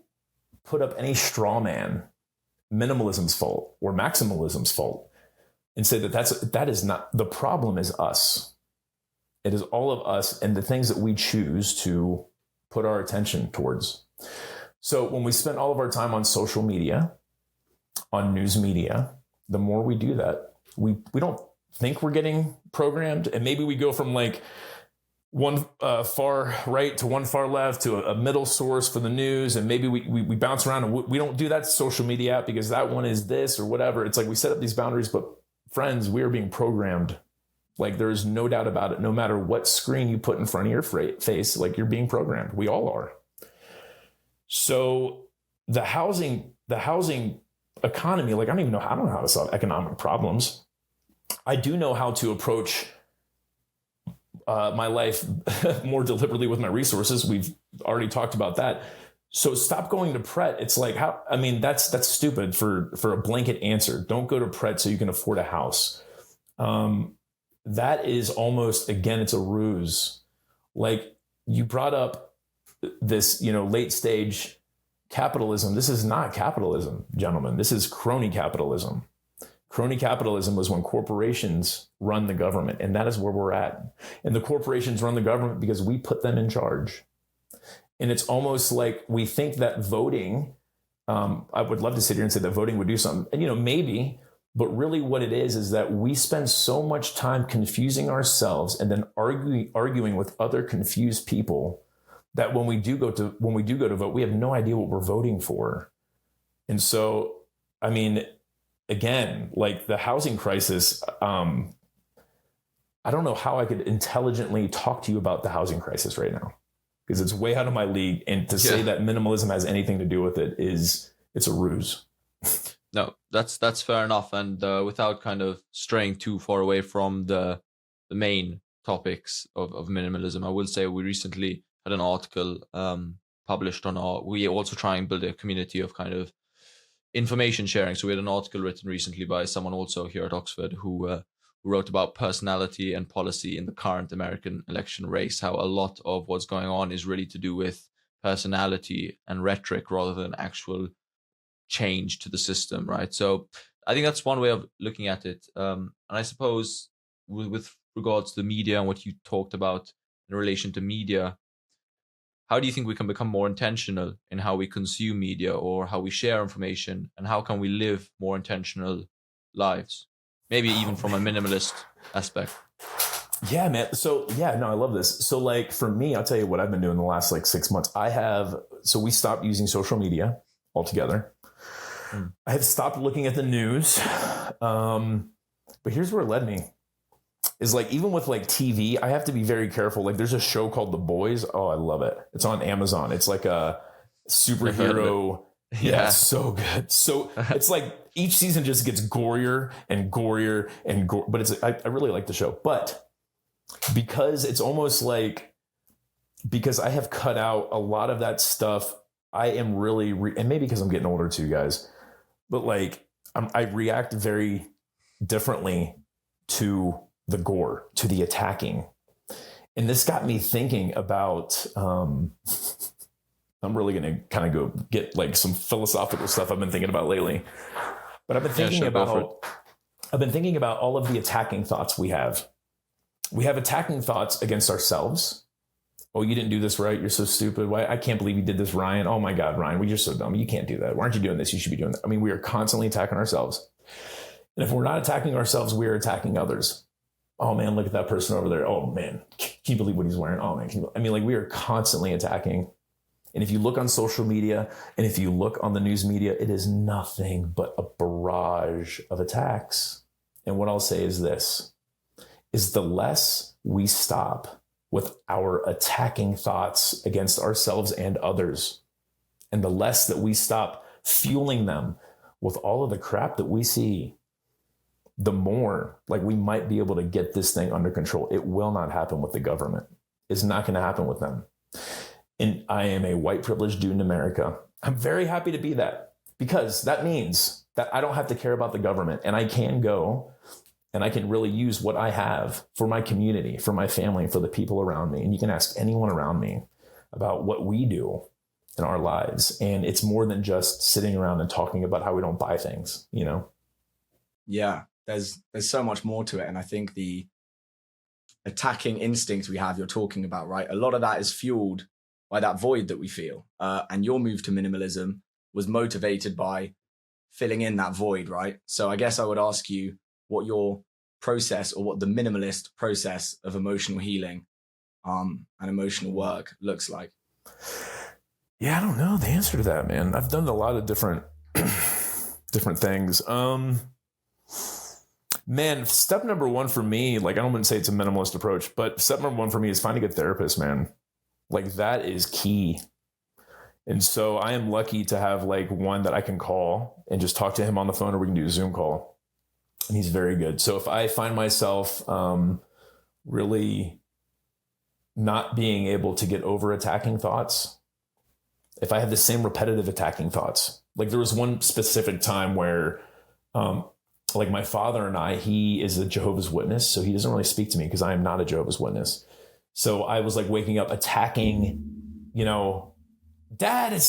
put up any straw man, minimalism's fault or maximalism's fault, and say that is not, the problem is us. It is all of us and the things that we choose to put our attention towards. So when we spend all of our time on social media, on news media, the more we do that, we don't think we're getting programmed. And maybe we go from like one far right to one far left to a middle source for the news. And maybe we bounce around, and we don't do that social media app because that one is this or whatever. It's like we set up these boundaries, but friends, we are being programmed. Like, there's no doubt about it. No matter what screen you put in front of your face, like, you're being programmed. We all are. So the housing economy, like, I don't know how to solve economic problems. I do know how to approach my life more deliberately with my resources. We've already talked about that. So stop going to Pret. It's like, that's stupid for a blanket answer. Don't go to Pret so you can afford a house. That is almost, again, it's a ruse. Like, you brought up this, late stage capitalism. This is not capitalism, gentlemen. This is crony capitalism. Crony capitalism was when corporations run the government, and that is where we're at. And the corporations run the government because we put them in charge. And it's almost like we think that voting, I would love to sit here and say that voting would do something. And, maybe, but really what it is that we spend so much time confusing ourselves and then arguing with other confused people that when we do go to vote, we have no idea what we're voting for. And so, again, like the housing crisis, I don't know how I could intelligently talk to you about the housing crisis right now, because it's way out of my league. And to say that minimalism has anything to do with it it's a ruse. No, that's fair enough. And without kind of straying too far away from the main topics of minimalism, I will say we recently had an article published on we also try and build a community of kind of information sharing. So we had an article written recently by someone also here at Oxford who wrote about personality and policy in the current American election race, how a lot of what's going on is really to do with personality and rhetoric rather than actual change to the system, right? So I think that's one way of looking at it. And I suppose with regards to the media and what you talked about in relation to media, how do you think we can become more intentional in how we consume media or how we share information, and how can we live more intentional lives? Maybe even from a minimalist aspect. Yeah, man. So I love this. So like for me, I'll tell you what I've been doing the last 6 months. We stopped using social media altogether. I have stopped looking at the news. But here's where it led me. Is like, even with like TV, I have to be very careful. Like, there's a show called The Boys. Oh, I love it. It's on Amazon. It's like a superhero. Yeah, it's so good. So it's like each season just gets gorier and gorier and but I really like the show. But because it's almost like, because I have cut out a lot of that stuff, I am really, and maybe because I'm getting older too, guys, but like I react very differently to the gore, to the attacking. And this got me thinking about, I'm really going to kind of go get like some philosophical stuff I've been thinking about lately, but I've been thinking about all of the attacking thoughts we have. We have attacking thoughts against ourselves. Oh, you didn't do this right. You're so stupid. Why? I can't believe you did this, Ryan. Oh my God, Ryan, you're so dumb. You can't do that. Why aren't you doing this? You should be doing that. We are constantly attacking ourselves. And if we're not attacking ourselves, we are attacking others. Oh man, look at that person over there. Oh man, can you believe what he's wearing? Oh man, we are constantly attacking. And if you look on social media and if you look on the news media, it is nothing but a barrage of attacks. And what I'll say is this, is the less we stop with our attacking thoughts against ourselves and others, and the less that we stop fueling them with all of the crap that we see, the more like we might be able to get this thing under control. It will not happen with the government. It's not going to happen with them. and I am a white privileged dude in America. I'm very happy to be that, because that means that I don't have to care about the government, and I can go and I can really use what I have for my community, for my family, for the people around me. And you can ask anyone around me about what we do in our lives. And it's more than just sitting around and talking about how we don't buy things, you know? Yeah, there's so much more to it. And I think the attacking instinct we have, you're talking about, right? A lot of that is fueled by that void that we feel. And your move to minimalism was motivated by filling in that void, right? So I guess I would ask you what your process, or what the minimalist process of emotional healing and emotional work looks like. Yeah, I don't know the answer to that, man. I've done a lot of different things. Man, step number one for me, like, I don't want to say it's a minimalist approach, but step number one for me is find a good therapist, man. Like, that is key. And so I am lucky to have like one that I can call and just talk to him on the phone, or we can do a Zoom call. And he's very good. So if I find myself really not being able to get over attacking thoughts, if I have the same repetitive attacking thoughts, like there was one specific time where like my father and I, he is a Jehovah's Witness. So he doesn't really speak to me because I am not a Jehovah's Witness. So I was like waking up attacking, you know, Dad,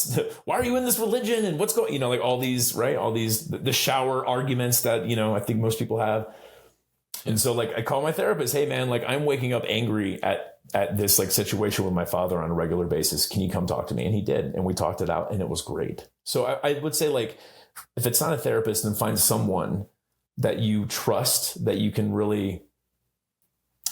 why are you in this religion? And what's going, you know, like all these, right? All these, the shower arguments that, you know, I think most people have. And so like, I call my therapist, hey man, like I'm waking up angry at this like situation with my father on a regular basis. Can you come talk to me? And he did. And we talked it out and it was great. So I would say, like, if it's not a therapist, then find someone that you trust, that you can really,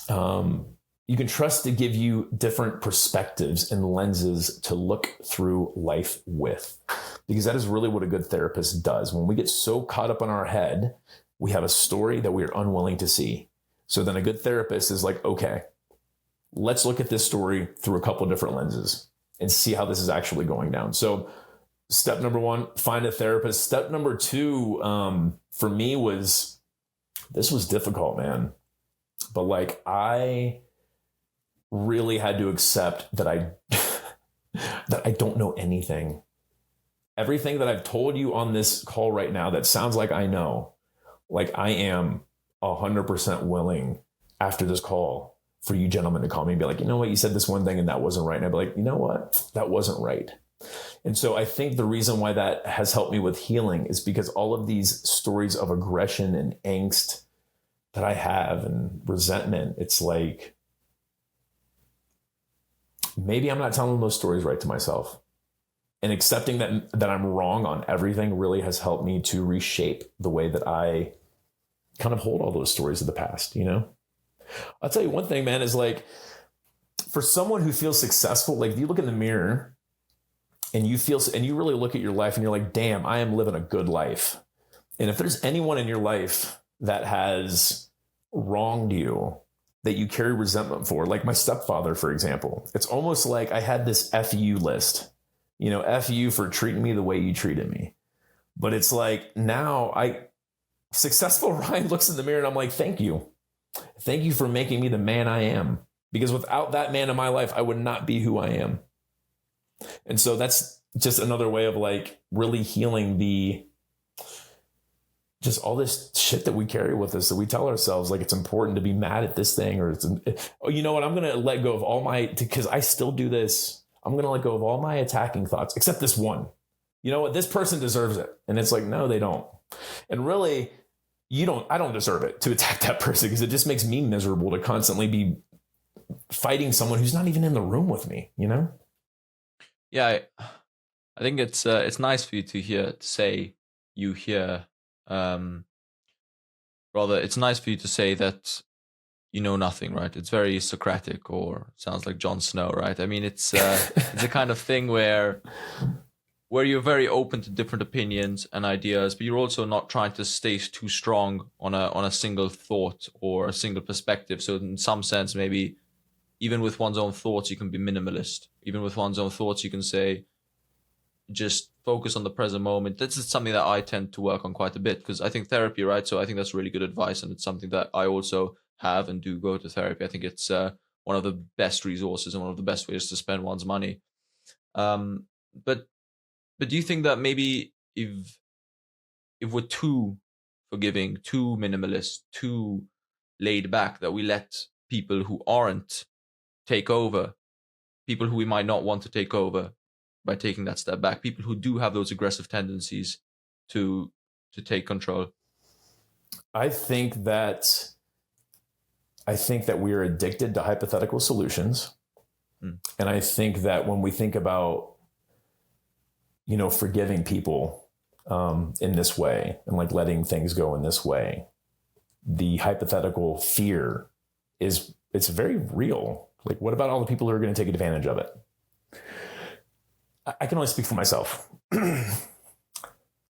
you can trust to give you different perspectives and lenses to look through life with, because that is really what a good therapist does. When we get so caught up in our head, we have a story that we are unwilling to see. So then a good therapist is like, okay, let's look at this story through a couple of different lenses and see how this is actually going down. So step number one, find a therapist. Step number two, for me this was difficult, man. But like, I really had to accept that that I don't know anything. Everything that I've told you on this call right now that sounds like I know, like I am 100% willing after this call for you gentlemen to call me and be like, you know what, you said this one thing and that wasn't right. And I'd be like, you know what, that wasn't right. And so I think the reason why that has helped me with healing is because all of these stories of aggression and angst that I have and resentment, it's like, maybe I'm not telling those stories right to myself. And accepting that I'm wrong on everything really has helped me to reshape the way that I kind of hold all those stories of the past, you know? I'll tell you one thing, man, is like, for someone who feels successful, like if you look in the mirror and you really look at your life and you're like, damn, I am living a good life. And if there's anyone in your life that has wronged you, that you carry resentment for, like my stepfather, for example, it's almost like I had this FU list, you know, F you for treating me the way you treated me. But it's like, now successful Ryan looks in the mirror and I'm like, thank you. Thank you for making me the man I am. Because without that man in my life, I would not be who I am. And so that's just another way of like really healing just all this shit that we carry with us, that we tell ourselves like it's important to be mad at this thing, or oh, you know what, I'm going to let go of all because I still do this. I'm going to let go of all my attacking thoughts, except this one. You know what? This person deserves it. And it's like, no, they don't. And really, I don't deserve it to attack that person, because it just makes me miserable to constantly be fighting someone who's not even in the room with me, you know? Yeah, I think it's nice for you to say rather, it's nice for you to say that you know nothing, right? It's very Socratic, or sounds like Jon Snow, right? I mean, it's it's a kind of thing where you're very open to different opinions and ideas, but you're also not trying to stay too strong on a single thought or a single perspective. So in some sense, maybe even with one's own thoughts, you can be minimalist. Even with one's own thoughts, you can say, just focus on the present moment. This is something that I tend to work on quite a bit, because I think therapy, right? So I think that's really good advice, and it's something that I also have and do go to therapy. I think it's one of the best resources and one of the best ways to spend one's money. But do you think that maybe if we're too forgiving, too minimalist, too laid back, that we let people who aren't take over, people who we might not want to take over by taking that step back, people who do have those aggressive tendencies to take control? I think that we are addicted to hypothetical solutions. And I think that when we think about, forgiving people in this way and like letting things go in this way, the hypothetical fear it's very real. Like, what about all the people who are going to take advantage of it? I can only speak for myself.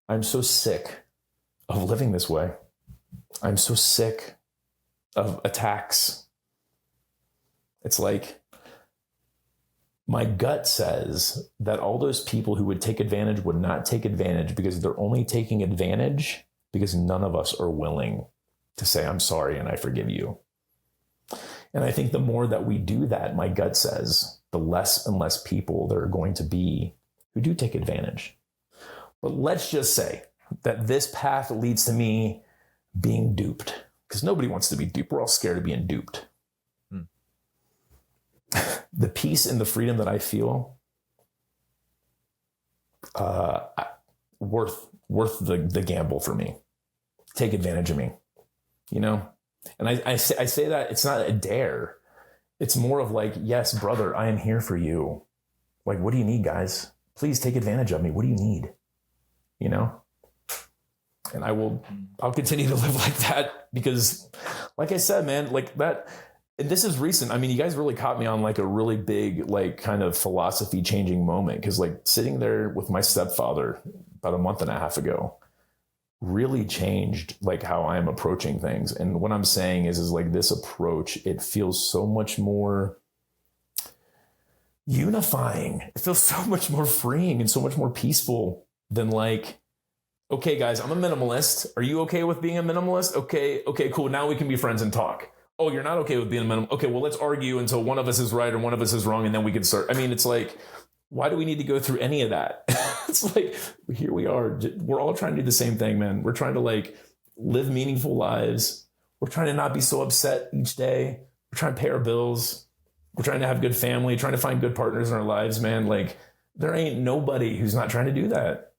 I'm so sick of living this way. I'm so sick of attacks. It's like my gut says that all those people who would take advantage would not take advantage because they're only taking advantage because none of us are willing to say, I'm sorry and I forgive you. And I think the more that we do that, my gut says, the less and less people there are going to be who do take advantage. But let's just say that this path leads to me being duped, because nobody wants to be duped. We're all scared of being duped. The peace and the freedom that I feel, worth the gamble for me. Take advantage of me, And I say that it's not a dare. It's more of like, yes, brother, I am here for you. Like, what do you need, guys? Please take advantage of me. What do you need? And I'll continue to live like that because, like I said, man, like that. And this is recent. I mean, you guys really caught me on like a really big, like kind of philosophy changing moment. Cause like sitting there with my stepfather about a month and a half ago really changed like how I am approaching things. And what I'm saying is like this approach, it feels so much more unifying. It feels so much more freeing and so much more peaceful than like, okay, guys, I'm a minimalist. Are you okay with being a minimalist? Okay, cool. Now we can be friends and talk. Oh, you're not okay with being a minimalist. Okay, well, let's argue until one of us is right or one of us is wrong, and then we can start. I mean, it's like, why do we need to go through any of that? It's like, here we are. We're all trying to do the same thing, man. We're trying to like live meaningful lives. We're trying to not be so upset each day. We're trying to pay our bills. We're trying to have good family, trying to find good partners in our lives, man. Like, there ain't nobody who's not trying to do that.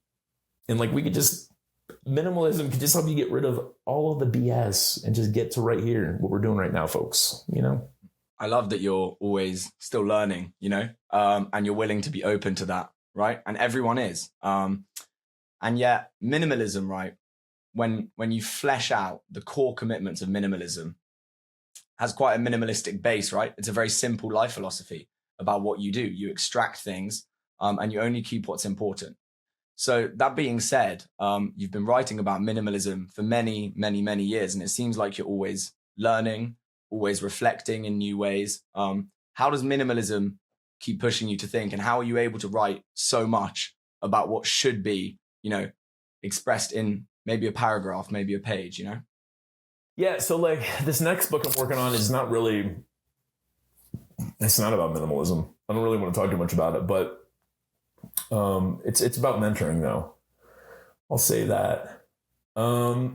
And like, minimalism could just help you get rid of all of the BS and just get to right here, what we're doing right now, folks, I love that you're always still learning, and you're willing to be open to that, right? And everyone is. And yet minimalism, right? When you flesh out the core commitments of minimalism, has quite a minimalistic base, right? It's a very simple life philosophy about what you do. You extract things and you only keep what's important. So that being said, you've been writing about minimalism for many, many, many years, and it seems like you're always learning, always reflecting in new ways. How does minimalism keep pushing you to think, and how are you able to write so much about what should be, expressed in maybe a paragraph, maybe a page, Yeah, so like this next book I'm working on is it's not about minimalism. I don't really want to talk too much about it, but it's about mentoring though. I'll say that. I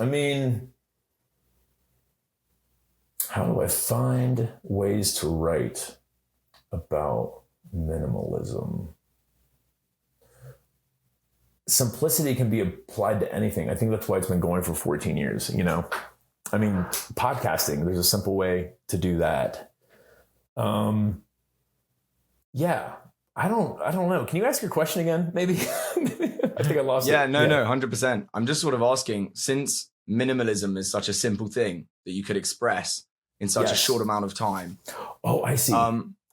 mean, how do I find ways to write about minimalism? Simplicity can be applied to anything. I think that's why it's been going for 14 years, I mean, podcasting, there's a simple way to do that. Yeah, I don't know. Can you ask your question again? Maybe. I think I lost it. Yeah, no, 100%. I'm just sort of asking, since minimalism is such a simple thing that you could express in such a short amount of time. Oh, I see.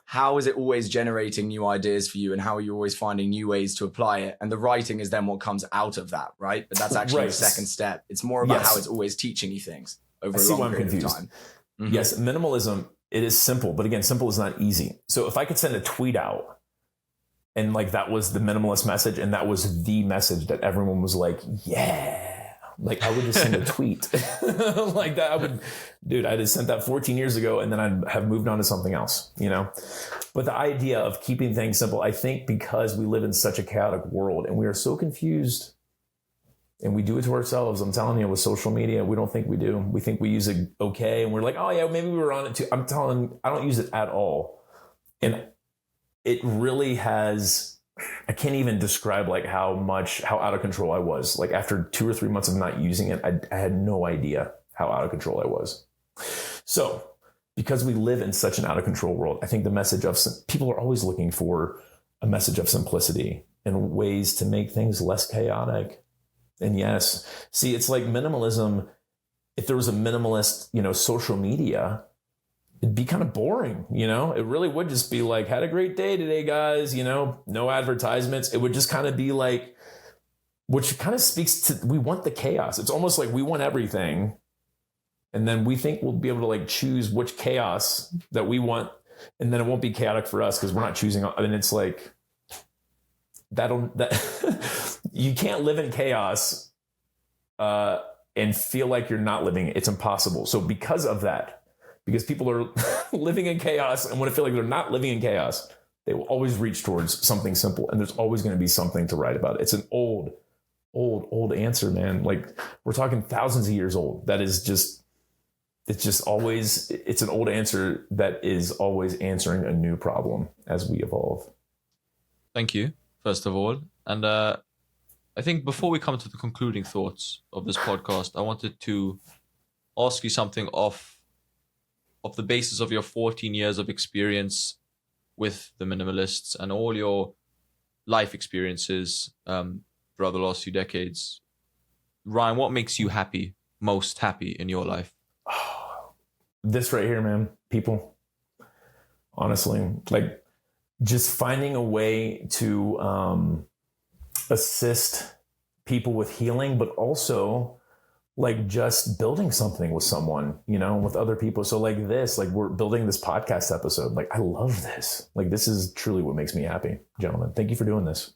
How is it always generating new ideas for you, and how are you always finding new ways to apply it? And the writing is then what comes out of that, right? But that's actually the second step. It's more about how it's always teaching you things over a long period of time. Mm-hmm. Yes, minimalism, it is simple, but again, simple is not easy. So if I could send a tweet out and like that was the minimalist message and that was the message that everyone was like, yeah, Like I would just send a tweet like that. I just sent that 14 years ago and then I'd have moved on to something else, you know? But the idea of keeping things simple, I think because we live in such a chaotic world and we are so confused and we do it to ourselves. I'm telling you, with social media, we don't think we do. We think we use it okay. And we're like, oh yeah, maybe we were on it too. I don't use it at all. And it really has, I can't even describe like how out of control I was. Like after 2 or 3 months of not using it, I had no idea how out of control I was. So because we live in such an out of control world, I think the message of people are always looking for a message of simplicity and ways to make things less chaotic. And yes, see, it's like minimalism. If there was a minimalist, social media, it'd be kind of boring, it really would just be like, had a great day today, guys, no advertisements. It would just kind of be like, which kind of speaks to, we want the chaos. It's almost like we want everything. And then we think we'll be able to like choose which chaos that we want. And then it won't be chaotic for us because we're not choosing. I mean, it's like that you can't live in chaos and feel like you're not living it. It's impossible. So because of that, because people are living in chaos and want to feel like they're not living in chaos, they will always reach towards something simple. And there's always going to be something to write about. It's an old answer, man. Like we're talking thousands of years old. That is just, it's an old answer that is always answering a new problem as we evolve. Thank you, first of all. And I think before we come to the concluding thoughts of this podcast, I wanted to ask you something off the basis of your 14 years of experience with the Minimalists and all your life experiences throughout the last few decades. Ryan, what makes you most happy in your life? This right here, man. People. Honestly, like just finding a way to assist people with healing, but also like just building something with someone, with other people. So like this, like we're building this podcast episode. Like I love this. Like this is truly what makes me happy, gentlemen. Thank you for doing this.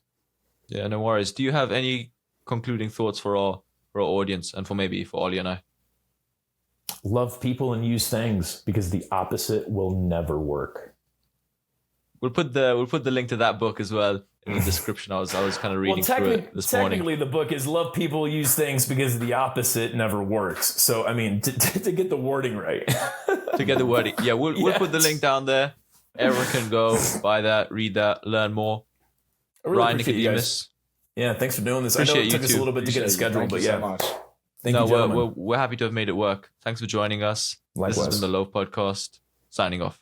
Yeah, no worries. Do you have any concluding thoughts for our audience and for Ollie and I? Love people and use things because the opposite will never work. We'll put the link to that book as well in the description. I was kind of reading through it this morning. Technically, the book is Love People, Use Things because the opposite never works. So, I mean, to get the wording right. To get the wording. Yeah, we'll put the link down there. Everyone can go buy that, read that, learn more. Really Ryan Nicodemus. Yeah, thanks for doing this. I know it took us a little bit to get the schedule, but yeah. So much. Thank you, gentlemen. We're happy to have made it work. Thanks for joining us. Likewise. This has been the Loaf Podcast. Signing off.